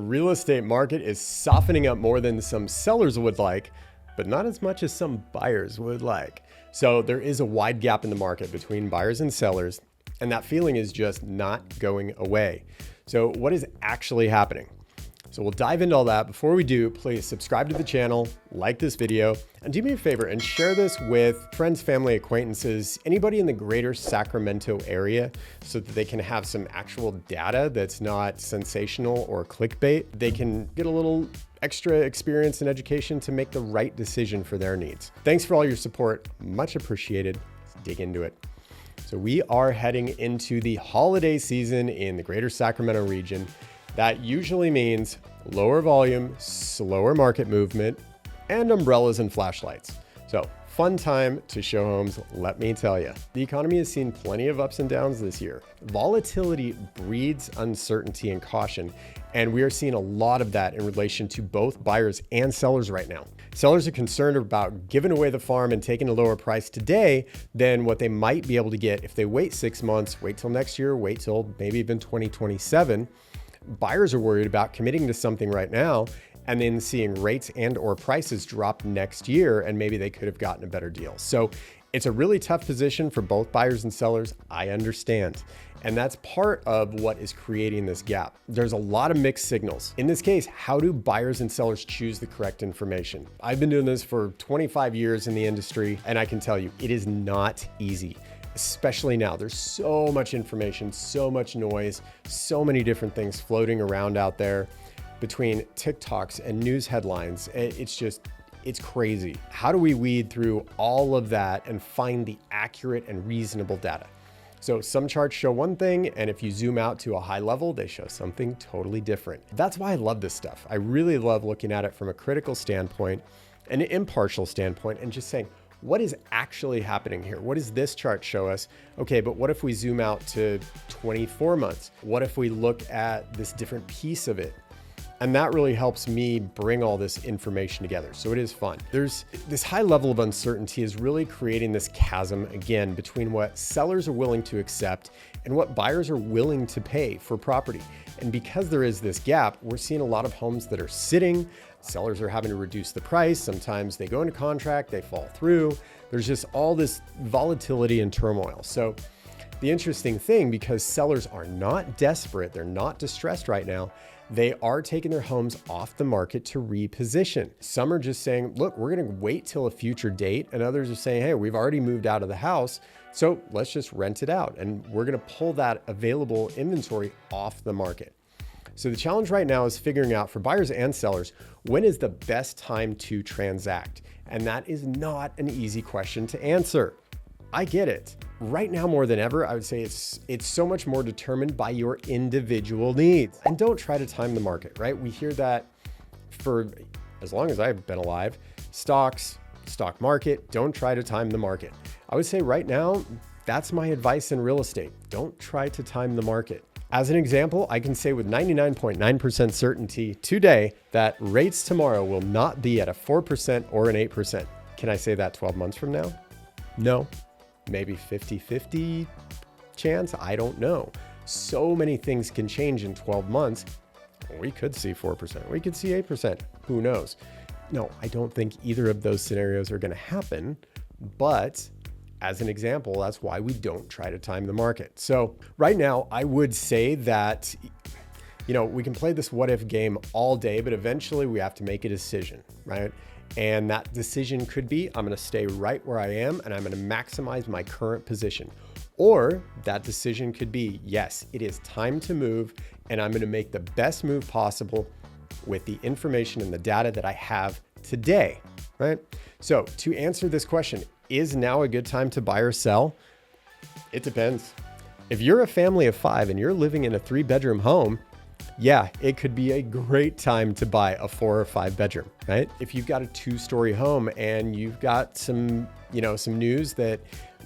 real estate market is softening up more than some sellers would like, but not as much as some buyers would like. So there is a wide gap in the market between buyers and sellers, and that feeling is just not going away. So what is actually happening? So we'll dive into all that. Before we do, please subscribe to the channel, like this video, and do me a favor and share this with friends, family, acquaintances, anybody in the greater Sacramento area so that they can have some actual data that's not sensational or clickbait. They can get a little extra experience and education to make the right decision for their needs. Thanks for all your support. Much appreciated. Let's dig into it. So we are heading into the holiday season in the greater Sacramento region. That usually means lower volume, slower market movement, and umbrellas and flashlights. So fun time to show homes, let me tell you. The economy has seen plenty of ups and downs this year. Volatility breeds uncertainty and caution, and we are seeing a lot of that in relation to both buyers and sellers right now. Sellers are concerned about giving away the farm and taking a lower price today than what they might be able to get if they wait 6 months, wait till next year, wait till maybe even 2027. Buyers are worried about committing to something right now and then seeing rates and or prices drop next year, and maybe they could have gotten a better deal. So it's a really tough position for both buyers and sellers. I understand. And that's part of what is creating this gap. There's a lot of mixed signals. In this case, how do buyers and sellers choose the correct information? I've been doing this for 25 years in the industry, and I can tell you it is not easy. Especially now, there's so much information, so much noise, so many different things floating around out there between TikToks and news headlines. It's crazy. How do we weed through all of that and find the accurate and reasonable data? So some charts show one thing, and if you zoom out to a high level, they show something totally different. That's why I love this stuff. I really love looking at it from a critical standpoint, an impartial standpoint, and just saying, what is actually happening here? What does this chart show us? Okay, but what if we zoom out to 24 months? What if we look at this different piece of it? And that really helps me bring all this information together. So it is fun. There's this high level of uncertainty is really creating this chasm again between what sellers are willing to accept and what buyers are willing to pay for property. And because there is this gap, we're seeing a lot of homes that are sitting. Sellers are having to reduce the price. Sometimes they go into contract, they fall through. There's just all this volatility and turmoil. So the interesting thing, because sellers are not desperate, they're not distressed right now, they are taking their homes off the market to reposition. Some are just saying, look, we're going to wait till a future date. And others are saying, hey, we've already moved out of the house, so let's just rent it out. And we're going to pull that available inventory off the market. So the challenge right now is figuring out for buyers and sellers, when is the best time to transact? And that is not an easy question to answer. I get it. Right now, more than ever, I would say it's so much more determined by your individual needs. And don't try to time the market, right? We hear that for as long as I've been alive. Stocks, stock market, don't try to time the market. I would say right now, that's my advice in real estate. Don't try to time the market. As an example, I can say with 99.9% certainty today that rates tomorrow will not be at a 4% or an 8%. Can I say that 12 months from now? No. Maybe 50-50 chance? I don't know. So many things can change in 12 months. We could see 4%. We could see 8%. Who knows? No, I don't think either of those scenarios are going to happen. But as an example, that's why we don't try to time the market. So right now, I would say that, we can play this what if game all day, but eventually we have to make a decision, right? And that decision could be, I'm going to stay right where I am and I'm going to maximize my current position. Or that decision could be, yes, it is time to move and I'm going to make the best move possible with the information and the data that I have today, right? So to answer this question, is now a good time to buy or sell? It depends. If you're a family of 5 and you're living in a 3-bedroom home, yeah, it could be a great time to buy a 4 or 5 bedroom, right? If you've got a 2-story home and you've got some news that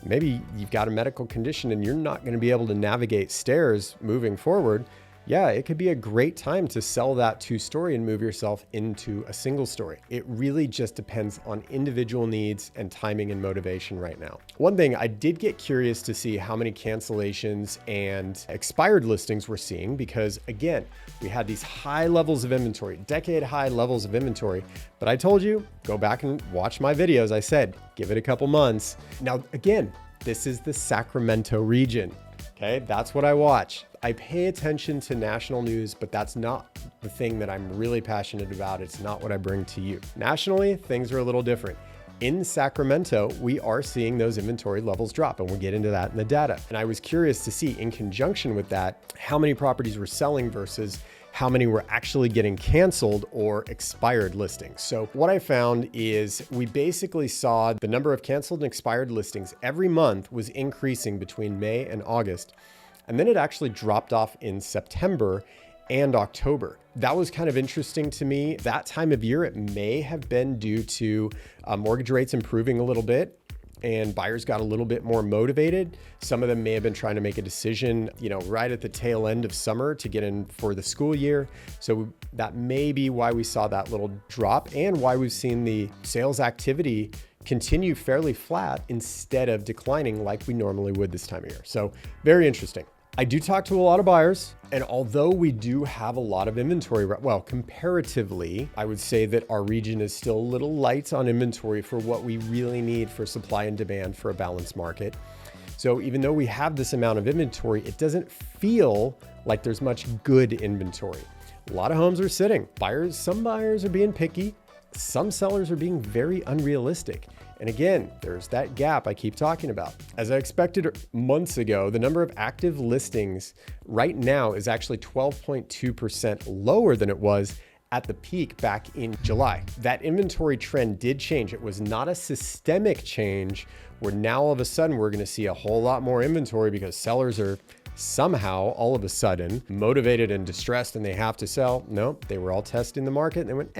maybe you've got a medical condition and you're not going to be able to navigate stairs moving forward, yeah, it could be a great time to sell that 2-story and move yourself into a single story. It really just depends on individual needs and timing and motivation right now. One thing, I did get curious to see how many cancellations and expired listings we're seeing, because again, we had these high levels of inventory, decade high levels of inventory, but I told you, go back and watch my videos. I said, give it a couple months. Now, again, this is the Sacramento region. Okay, that's what I watch. I pay attention to national news, but that's not the thing that I'm really passionate about. It's not what I bring to you. Nationally, things are a little different. In Sacramento, we are seeing those inventory levels drop, and we'll get into that in the data. And I was curious to see, in conjunction with that, how many properties were selling versus how many were actually getting canceled or expired listings. So what I found is we basically saw the number of canceled and expired listings every month was increasing between May and August. And then it actually dropped off in September and October. That was kind of interesting to me. That time of year, it may have been due to mortgage rates improving a little bit, and buyers got a little bit more motivated. Some of them may have been trying to make a decision, right at the tail end of summer to get in for the school year. So that may be why we saw that little drop, and why we've seen the sales activity continue fairly flat instead of declining like we normally would this time of year. So very interesting. I do talk to a lot of buyers, and although we do have a lot of inventory, well, comparatively, I would say that our region is still a little light on inventory for what we really need for supply and demand for a balanced market. So even though we have this amount of inventory, it doesn't feel like there's much good inventory. A lot of homes are sitting. Some buyers are being picky. Some sellers are being very unrealistic. And again, there's that gap I keep talking about. As I expected months ago, the number of active listings right now is actually 12.2% lower than it was at the peak back in July. That inventory trend did change. It was not a systemic change where now all of a sudden we're going to see a whole lot more inventory because sellers are somehow all of a sudden motivated and distressed and they have to sell. No, they were all testing the market and they went,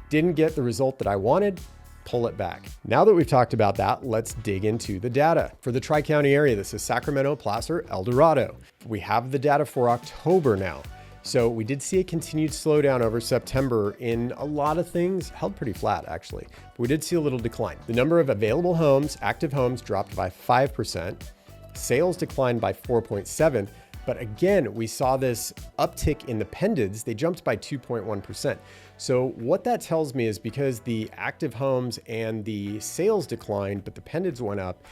didn't get the result that I wanted. Pull it back. Now that we've talked about that, let's dig into the data. For the Tri-County area, this is Sacramento, Placer, El Dorado. We have the data for October now. So we did see a continued slowdown over September in a lot of things, held pretty flat actually. But we did see a little decline. The number of available homes, active homes, dropped by 5%. Sales declined by 4.7%. But again, we saw this uptick in the pendants. They jumped by 2.1%. So what that tells me is because the active homes and the sales declined, but the pendants went up,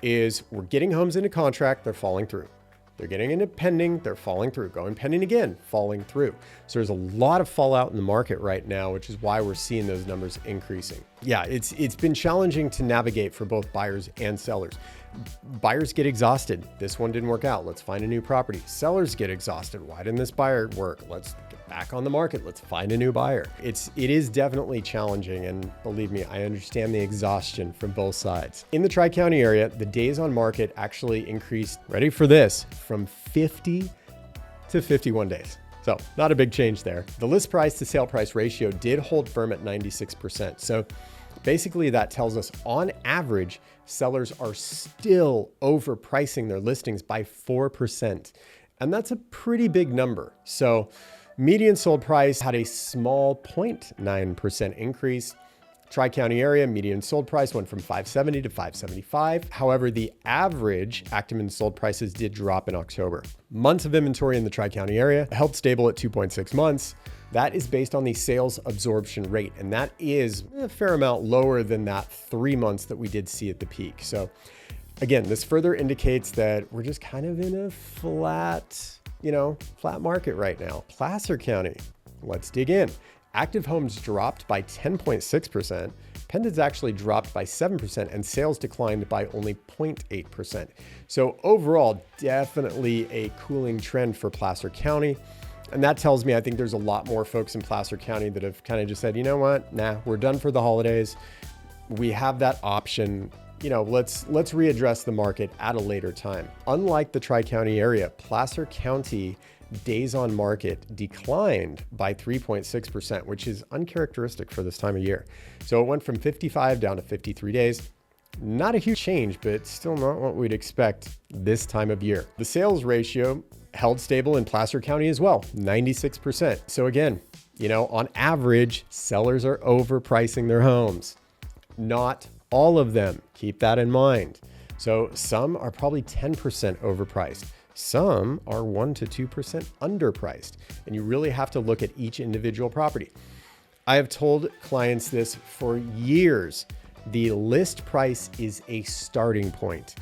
is we're getting homes into contract, they're falling through. They're getting into pending, they're falling through. Going pending again, falling through. So there's a lot of fallout in the market right now, which is why we're seeing those numbers increasing. Yeah, it's been challenging to navigate for both buyers and sellers. Buyers get exhausted. This one didn't work out. Let's find a new property. Sellers get exhausted. Why didn't this buyer work? Let's get back on the market. Let's find a new buyer. It is definitely challenging. And believe me, I understand the exhaustion from both sides. In the Tri-County area, the days on market actually increased, ready for this, from 50 to 51 days. So not a big change there. The list price to sale price ratio did hold firm at 96%. So basically that tells us on average, sellers are still overpricing their listings by 4%. And that's a pretty big number. So median sold price had a small 0.9% increase. Tri-County area, median sold price went from 570 to 575. However, the average active and sold prices did drop in October. Months of inventory in the Tri-County area held stable at 2.6 months. That is based on the sales absorption rate, and that is a fair amount lower than that 3 months that we did see at the peak. So again, this further indicates that we're just kind of in a flat market right now. Placer County, let's dig in. Active homes dropped by 10.6%. Pendants actually dropped by 7%, and sales declined by only 0.8%. So overall, definitely a cooling trend for Placer County. And that tells me I think there's a lot more folks in Placer County that have kind of just said, you know what, we're done for the holidays. We have that option. Let's readdress the market at a later time. Unlike the Tri-County area, Placer County days on market declined by 3.6%, which is uncharacteristic for this time of year. So it went from 55 down to 53 days. Not a huge change, but still not what we'd expect this time of year. The sales ratio held stable in Placer County as well, 96%. So again, on average, sellers are overpricing their homes. Not all of them. Keep that in mind. So some are probably 10% overpriced. Some are 1 to 2% underpriced. And you really have to look at each individual property. I have told clients this for years. The list price is a starting point.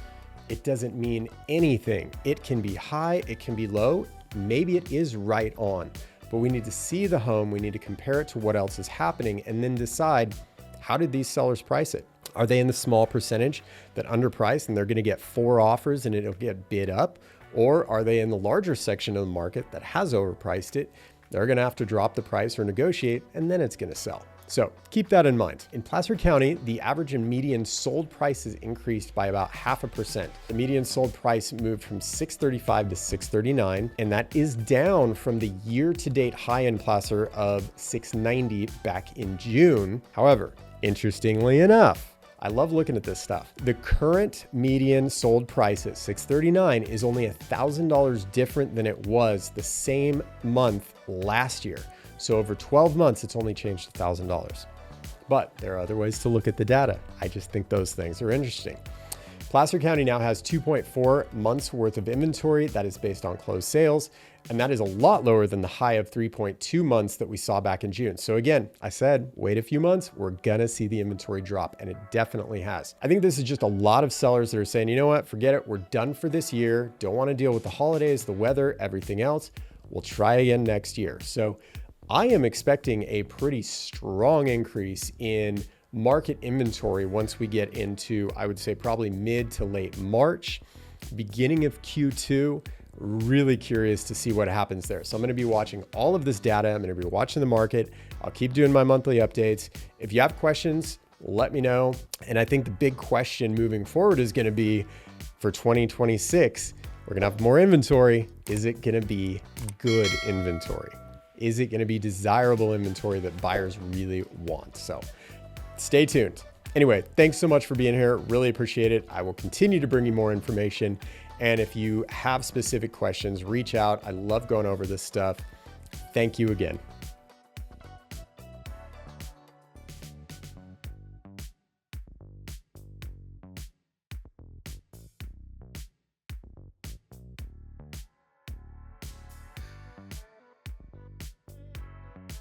It doesn't mean anything. It can be high, it can be low. Maybe it is right on, but we need to see the home. We need to compare it to what else is happening and then decide, how did these sellers price it? Are they in the small percentage that underpriced and they're going to get 4 offers and it'll get bid up? Or are they in the larger section of the market that has overpriced it? They're going to have to drop the price or negotiate, and then it's going to sell. So keep that in mind. In Placer County, the average and median sold prices increased by about 0.5%. The median sold price moved from $635 to $639, and that is down from the year-to-date high in Placer of $690 back in June. However, interestingly enough, I love looking at this stuff. The current median sold price at $639 is only $1,000 different than it was the same month last year. So over 12 months, it's only changed $1,000. But there are other ways to look at the data. I just think those things are interesting. Placer County now has 2.4 months worth of inventory that is based on closed sales. And that is a lot lower than the high of 3.2 months that we saw back in June. So again, I said, wait a few months, we're gonna see the inventory drop, and it definitely has. I think this is just a lot of sellers that are saying, you know what, forget it, we're done for this year. Don't wanna deal with the holidays, the weather, everything else. We'll try again next year. So I am expecting a pretty strong increase in market inventory once we get into, I would say, probably mid to late March, beginning of Q2. Really curious to see what happens there. So I'm going to be watching all of this data. I'm going to be watching the market. I'll keep doing my monthly updates. If you have questions, let me know. And I think the big question moving forward is going to be for 2026, we're going to have more inventory. Is it going to be good inventory? Is it going to be desirable inventory that buyers really want? So stay tuned. Anyway, thanks so much for being here. Really appreciate it. I will continue to bring you more information. And if you have specific questions, reach out. I love going over this stuff. Thank you again.